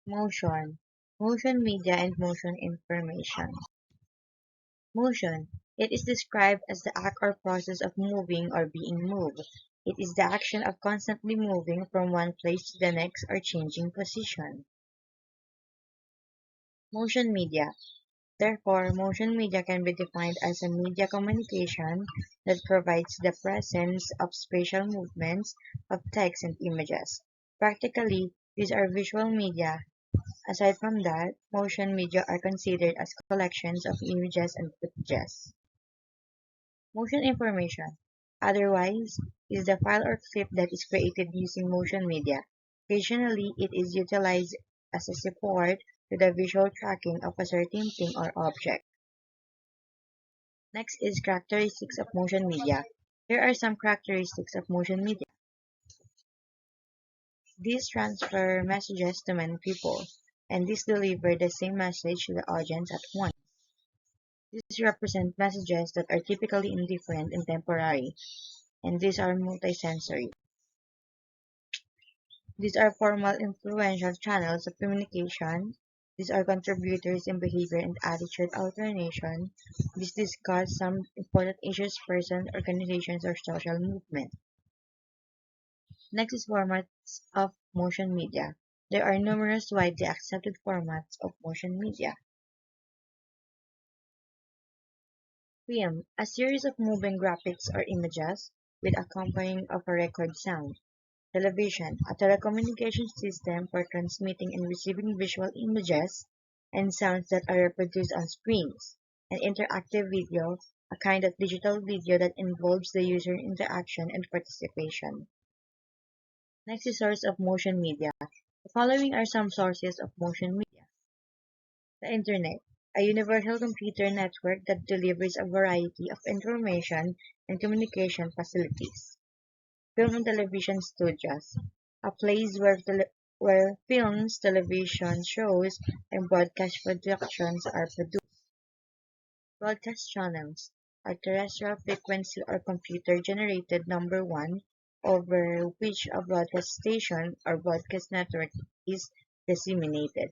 Motion, motion media and motion information. Motion. It is described as the act or process of moving or being moved. It is the action of constantly moving from one place to the next or changing position. Motion media. Therefore, motion media can be defined as a media communication that provides the presence of spatial movements of text and images. Practically, these are visual media. Aside from that, motion media are considered as collections of images and footages. Motion information, otherwise, is the file or clip that is created using motion media. Occasionally, it is utilized as a support to the visual tracking of a certain thing or object. Next is characteristics of motion media. Here are some characteristics of motion media. These transfer messages to many people, and these deliver the same message to the audience at once. These represent messages that are typically indifferent and temporary, and these are multisensory. These are formal influential channels of communication. These are contributors in behavior and attitude alternation. These discuss some important issues, persons, organizations, or social movements. Next is formats of motion media. There are numerous widely accepted formats of motion media. Film, a series of moving graphics or images with accompanying of a record sound. Television, a telecommunication system for transmitting and receiving visual images and sounds that are reproduced on screens. An interactive video, a kind of digital video that involves the user interaction and participation. Next is source of motion media. The following are some sources of motion media. The Internet, a universal computer network that delivers a variety of information and communication facilities. Film and television studios, a place where films, television shows, and broadcast productions are produced. Broadcast channels are terrestrial frequency or computer-generated number one over which a broadcast station or broadcast network is disseminated.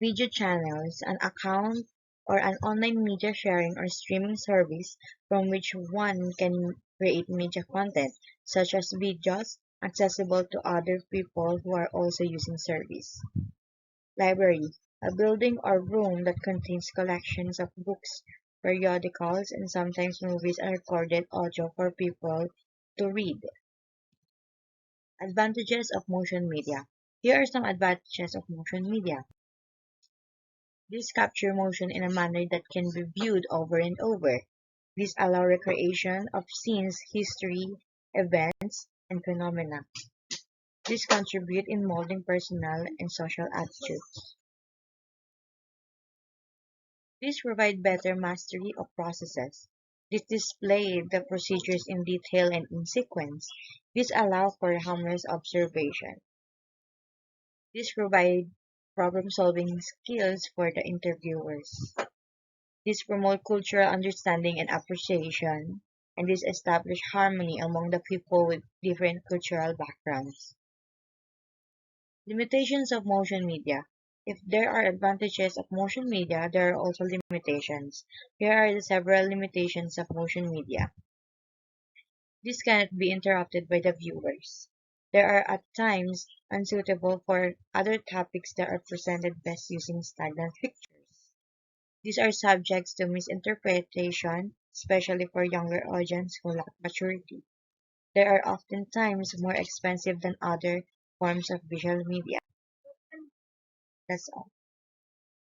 Video channels, an account or an online media sharing or streaming service from which one can create media content, such as videos, accessible to other people who are also using service. Library, a building or room that contains collections of books, periodicals, and sometimes movies and recorded audio for people to read. Advantages of motion media. Here are some advantages of motion media. These capture motion in a manner that can be viewed over and over. These allow recreation of scenes, history, events, and phenomena. These contribute in molding personal and social attitudes. These provide better mastery of processes. These display the procedures in detail and in sequence. These allow for humorous observation. These provide problem-solving skills for the interviewers. These promote cultural understanding and appreciation, and these establish harmony among the people with different cultural backgrounds. Limitations of motion media. If there are advantages of motion media, there are also limitations. Here are the several limitations of motion media. This cannot be interrupted by the viewers. They are at times unsuitable for other topics that are presented best using stagnant pictures. These are subjects to misinterpretation, especially for younger audience who lack maturity. They are oftentimes more expensive than other forms of visual media. That's all.